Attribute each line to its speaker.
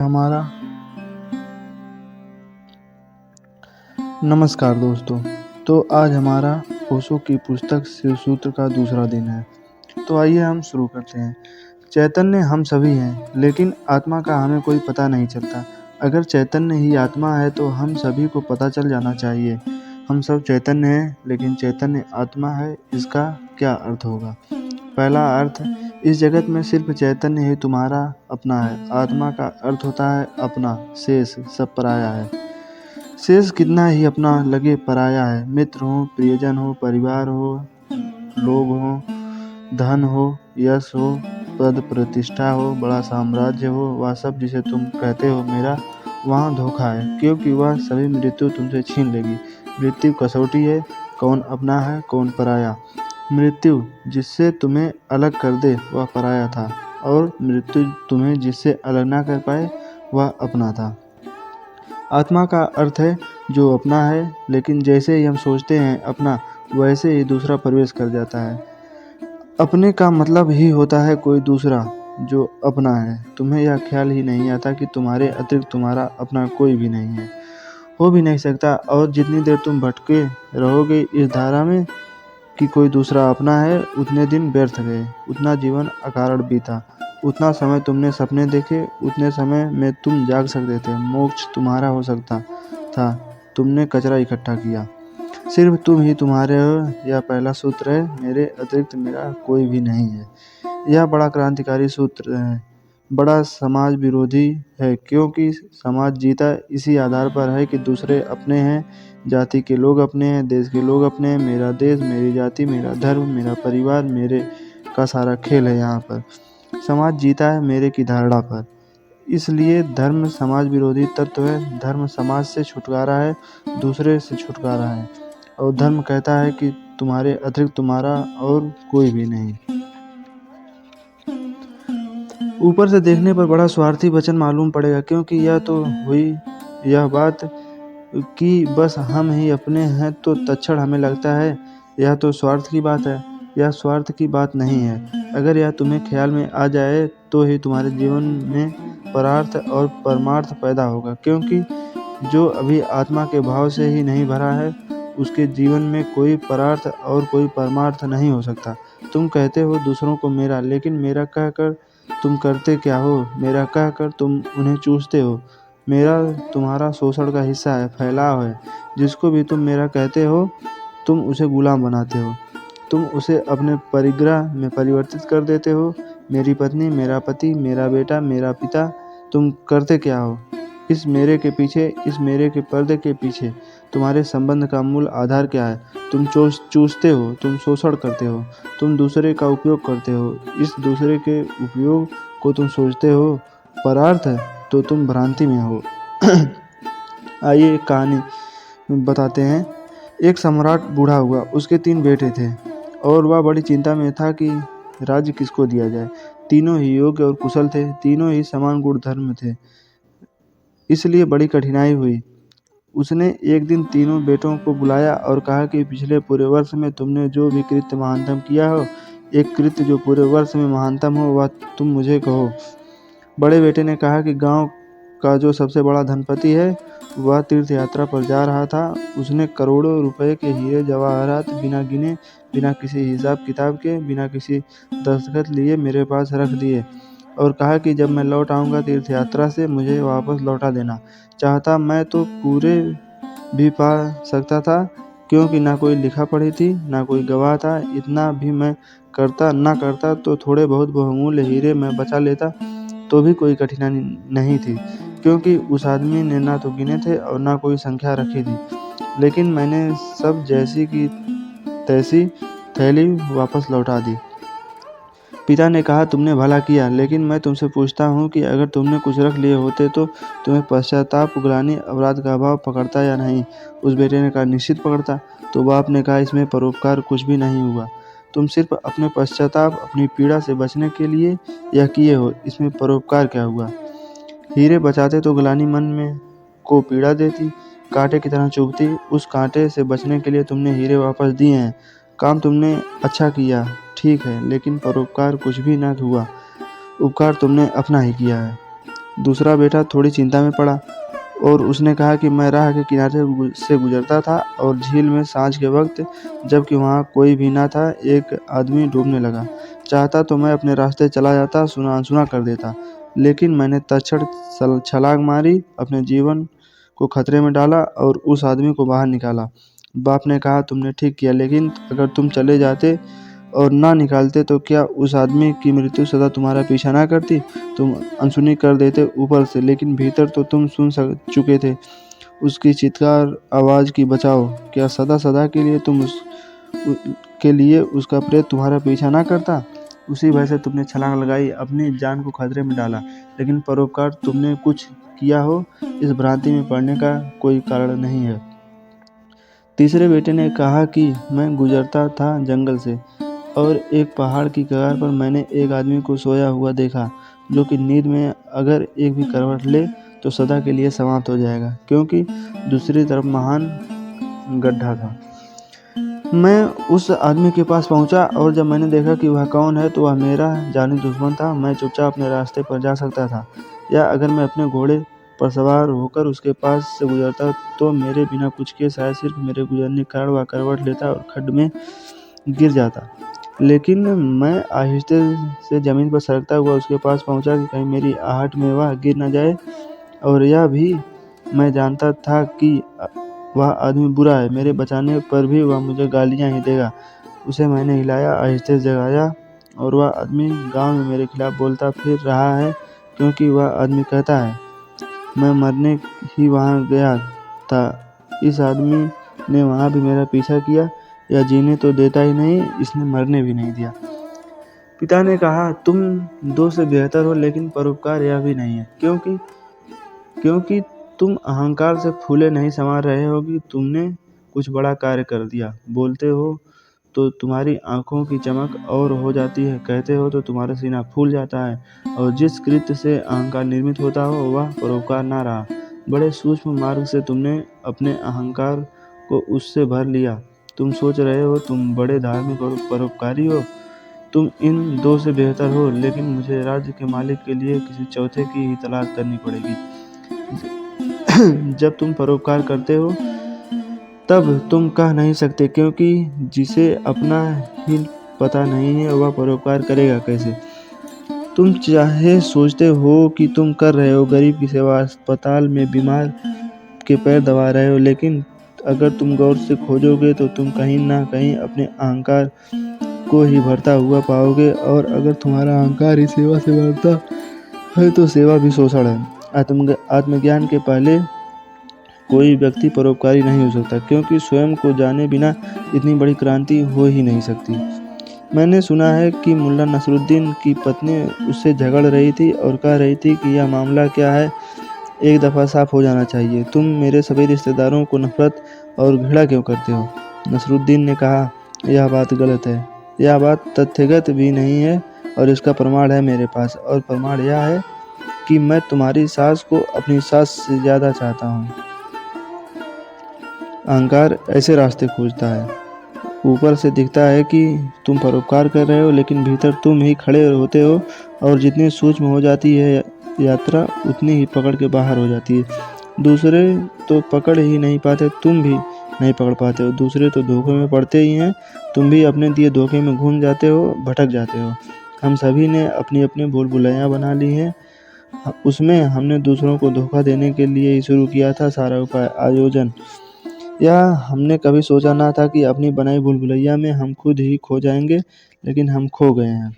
Speaker 1: हमारा नमस्कार दोस्तों। तो आज हमारा ओशो की पुस्तक शिव सूत्र का दूसरा दिन है। तो आइए हम शुरू करते हैं। चैतन्य हम सभी हैं, लेकिन आत्मा का हमें कोई पता नहीं चलता। अगर चैतन्य ही आत्मा है तो हम सभी को पता चल जाना चाहिए। हम सब चैतन्य हैं, लेकिन चैतन्य आत्मा है, इसका क्या अर्थ होगा? पहला अर्थ, इस जगत में सिर्फ चैतन्य ही तुम्हारा अपना है। आत्मा का अर्थ होता है अपना, शेष सब पराया है। शेष कितना ही अपना लगे पराया है। मित्र हो, प्रियजन हो, परिवार हो, लोग हो, धन हो, यश हो, पद प्रतिष्ठा हो, बड़ा साम्राज्य हो, वह सब जिसे तुम कहते हो मेरा, वहाँ धोखा है, क्योंकि वह सभी मृत्यु तुमसे छीन लेगी। मृत्यु कसौटी है, कौन अपना है कौन पराया। मृत्यु जिससे तुम्हें अलग कर दे वह पराया था, और मृत्यु तुम्हें जिससे अलग ना कर पाए वह अपना था। आत्मा का अर्थ है जो अपना है, लेकिन जैसे ही हम सोचते हैं अपना, वैसे ही दूसरा प्रवेश कर जाता है। अपने का मतलब ही होता है कोई दूसरा जो अपना है। तुम्हें यह ख्याल ही नहीं आता कि तुम्हारे अतिरिक्त तुम्हारा अपना कोई भी नहीं है, हो भी नहीं सकता। और जितनी देर तुम भटके रहोगे इस धारा में कि कोई दूसरा अपना है, उतने दिन व्यर्थ गए, उतना जीवन अकारण बीता, उतना समय तुमने सपने देखे, उतने समय में तुम जाग सकते थे, मोक्ष तुम्हारा हो सकता था। तुमने कचरा इकट्ठा किया। सिर्फ तुम ही तुम्हारे हो, यह पहला सूत्र है। मेरे अतिरिक्त मेरा कोई भी नहीं है। यह बड़ा क्रांतिकारी सूत्र है, बड़ा समाज विरोधी है, क्योंकि समाज जीता इसी आधार पर है कि दूसरे अपने हैं, जाति के लोग अपने हैं, देश के लोग अपने हैं। मेरा देश, मेरी जाति, मेरा धर्म, मेरा परिवार, मेरे का सारा खेल है। यहाँ पर समाज जीता है मेरे की धारणा पर। इसलिए धर्म समाज विरोधी तत्व है। धर्म समाज से छुटकारा है, दूसरे से छुटकारा है। और धर्म कहता है कि तुम्हारे अतिरिक्त तुम्हारा और कोई भी नहीं। ऊपर से देखने पर बड़ा स्वार्थी वचन मालूम पड़ेगा, क्योंकि यह तो हुई यह बात कि बस हम ही अपने हैं, तो तत्क्षण हमें लगता है यह तो स्वार्थ की बात है। यह स्वार्थ की बात नहीं है। अगर यह तुम्हें ख्याल में आ जाए तो ही तुम्हारे जीवन में परार्थ और परमार्थ पैदा होगा, क्योंकि जो अभी आत्मा के भाव से ही नहीं भरा है, उसके जीवन में कोई परार्थ और कोई परमार्थ नहीं हो सकता। तुम कहते हो दूसरों को मेरा, लेकिन मेरा कहकर तुम करते क्या हो? मेरा कहकर तुम उन्हें चूसते हो। मेरा तुम्हारा शोषण का हिस्सा है, फैलाव है। जिसको भी तुम मेरा कहते हो, तुम उसे गुलाम बनाते हो। तुम उसे अपने परिग्रह में परिवर्तित कर देते हो। मेरी पत्नी, मेरा पति, मेरा बेटा, मेरा पिता, तुम करते क्या हो? इस मेरे के पीछे, इस मेरे के पर्दे के पीछे तुम्हारे संबंध का मूल आधार क्या है? तुम चूसते हो, तुम शोषण करते हो, तुम दूसरे का उपयोग करते हो। इस दूसरे के उपयोग को तुम सोचते हो परार्थ है, तो तुम भ्रांति में हो। आइए एक कहानी बताते हैं। एक सम्राट बूढ़ा हुआ, उसके 3 बेटे थे, और वह बड़ी चिंता में था कि राज्य किसको दिया जाए। तीनों ही योग्य और कुशल थे, तीनों ही समान गुण धर्म थे, इसलिए बड़ी कठिनाई हुई। उसने एक दिन तीनों बेटों को बुलाया और कहा कि पिछले पूरे वर्ष में तुमने जो भी कृत्य महानतम किया हो, एक कृत्य जो पूरे वर्ष में महानतम हो, वह तुम मुझे कहो। बड़े बेटे ने कहा कि गांव का जो सबसे बड़ा धनपति है, वह तीर्थ यात्रा पर जा रहा था। उसने करोड़ों रुपए के हीरे जवाहरात बिना गिने, बिना किसी हिसाब किताब के, बिना किसी दस्तखत लिए मेरे पास रख दिए, और कहा कि जब मैं लौट आऊँगा तीर्थ यात्रा से, मुझे वापस लौटा देना। चाहता मैं तो पूरे भी पा सकता था, क्योंकि ना कोई लिखा पढ़ी थी, ना कोई गवाह था। इतना भी मैं ना करता तो थोड़े बहुत बहुमूल्य हीरे मैं बचा लेता, तो भी कोई कठिनाई नहीं थी, क्योंकि उस आदमी ने ना तो गिने थे और ना कोई संख्या रखी थी। लेकिन मैंने सब जैसी की तैसी थैली वापस लौटा दी। पिता ने कहा, तुमने भला किया, लेकिन मैं तुमसे पूछता हूँ कि अगर तुमने कुछ रख लिए होते तो तुम्हें पश्चाताप, ग्लानि, अपराध का भाव पकड़ता या नहीं? उस बेटे ने कहा, निश्चित पकड़ता। तो बाप ने कहा, इसमें परोपकार कुछ भी नहीं हुआ। तुम सिर्फ अपने पश्चाताप, अपनी पीड़ा से बचने के लिए यह किए हो, इसमें परोपकार क्या हुआ? हीरे बचाते तो ग्लानि मन में को पीड़ा देती, कांटे की तरह चुभती। उस कांटे से बचने के लिए तुमने हीरे वापस दिए हैं। काम तुमने अच्छा किया, ठीक है, लेकिन परोपकार कुछ भी न हुआ। उपकार तुमने अपना ही किया है। दूसरा बेटा थोड़ी चिंता में पड़ा और उसने कहा कि मैं राह के किनारे से गुजरता था और झील में सांझ के वक्त जबकि वहाँ कोई भी ना था, एक आदमी डूबने लगा। चाहता तो मैं अपने रास्ते चला जाता, सुना अनसुना कर देता, लेकिन मैंने तत्क्षण छलांग मारी, अपने जीवन को खतरे में डाला और उस आदमी को बाहर निकाला। बाप ने कहा, तुमने ठीक किया, लेकिन अगर तुम चले जाते और ना निकालते तो क्या उस आदमी की मृत्यु सदा तुम्हारा पीछा ना करती? तुम अनसुनी कर देते ऊपर से, लेकिन भीतर तो तुम सुन चुके थे उसकी चित्कार आवाज़ की, बचाओ। क्या सदा सदा के लिए के लिए उसका प्रेत तुम्हारा पीछा ना करता? उसी भय से तुमने छलांग लगाई, अपनी जान को खतरे में डाला, लेकिन परोपकार तुमने कुछ किया हो, इस भ्रांति में पड़ने का कोई कारण नहीं है। तीसरे बेटे ने कहा कि मैं गुजरता था जंगल से और एक पहाड़ की कगार पर मैंने एक आदमी को सोया हुआ देखा, जो कि नींद में अगर एक भी करवट ले तो सदा के लिए समाप्त हो जाएगा, क्योंकि दूसरी तरफ महान गड्ढा था। मैं उस आदमी के पास पहुंचा और जब मैंने देखा कि वह कौन है तो वह मेरा जानी दुश्मन था। मैं चुपचाप अपने रास्ते पर जा सकता था, या अगर मैं अपने घोड़े पर सवार होकर उसके पास से गुजरता तो मेरे बिना कुछ किए शायद सिर्फ मेरे गुजरने के कारण वह करवट लेता और खड्ड में गिर जाता। लेकिन मैं आहिस्ते से ज़मीन पर सरकता हुआ उसके पास पहुंचा कि कहीं मेरी आहट में वह गिर न जाए, और यह भी मैं जानता था कि वह आदमी बुरा है, मेरे बचाने पर भी वह मुझे गालियां ही देगा। उसे मैंने हिलाया, आहिस्ते से जगाया, और वह आदमी गांव में मेरे खिलाफ बोलता फिर रहा है, क्योंकि वह आदमी कहता है मैं मरने ही वहाँ गया था। इस आदमी ने वहाँ भी मेरा पीछा किया, या जीने तो देता ही नहीं, इसने मरने भी नहीं दिया। पिता ने कहा, तुम दो से बेहतर हो, लेकिन परोपकार यह भी नहीं है, क्योंकि तुम अहंकार से फूले नहीं समा रहे हो कि तुमने कुछ बड़ा कार्य कर दिया। बोलते हो तो तुम्हारी आंखों की चमक और हो जाती है, कहते हो तो तुम्हारा सीना फूल जाता है, और जिस कृत्य से अहंकार निर्मित होता हो वह परोपकार ना रहा। बड़े सूक्ष्म मार्ग से तुमने अपने अहंकार को उससे भर लिया। तुम सोच रहे हो तुम बड़े धार्मिक और परोपकारी हो, तुम इन दो से बेहतर हो, लेकिन मुझे राज्य के मालिक के लिए किसी चौथे की ही तलाश करनी पड़ेगी। जब तुम परोपकार करते हो तब तुम कह नहीं सकते, क्योंकि जिसे अपना ही पता नहीं है वह परोपकार करेगा कैसे? तुम चाहे सोचते हो कि तुम कर रहे हो गरीब की सेवा, अस्पताल में बीमार के पैर दबा रहे हो, लेकिन अगर तुम गौर से खोजोगे तो तुम कहीं ना कहीं अपने अहंकार को ही भरता हुआ पाओगे, और अगर तुम्हारा अहंकार ही सेवा से भरता है तो सेवा भी शोषण है। आत्मज्ञान के पहले कोई व्यक्ति परोपकारी नहीं हो सकता, क्योंकि स्वयं को जाने बिना इतनी बड़ी क्रांति हो ही नहीं सकती। मैंने सुना है कि मुल्ला नसरुद्दीन की पत्नी उससे झगड़ रही थी और कह रही थी कि यह मामला क्या है, एक दफ़ा साफ हो जाना चाहिए। तुम मेरे सभी रिश्तेदारों को नफरत और घृणा क्यों करते हो? नसरुद्दीन ने कहा, यह बात गलत है, यह बात तथ्यगत भी नहीं है, और इसका प्रमाण है मेरे पास, और प्रमाण यह है कि मैं तुम्हारी सास को अपनी सास से ज़्यादा चाहता हूँ। अहंकार ऐसे रास्ते खोजता है, ऊपर से दिखता है कि तुम परोपकार कर रहे हो, लेकिन भीतर तुम ही खड़े होते हो, और जितनी सूक्ष्म हो जाती है यात्रा उतनी ही पकड़ के बाहर हो जाती है। दूसरे तो पकड़ ही नहीं पाते, तुम भी नहीं पकड़ पाते हो। दूसरे तो धोखे में पड़ते ही हैं, तुम भी अपने दिए धोखे में घूम जाते हो, भटक जाते हो। हम सभी ने अपनी अपनी भूल भुलैया बना ली हैं, उसमें हमने दूसरों को धोखा देने के लिए ही शुरू किया था सारा उपाय आयोजन। यह हमने कभी सोचा ना था कि अपनी बनाई भूल भुलैया में हम खुद ही खो जाएंगे, लेकिन हम खो गए हैं।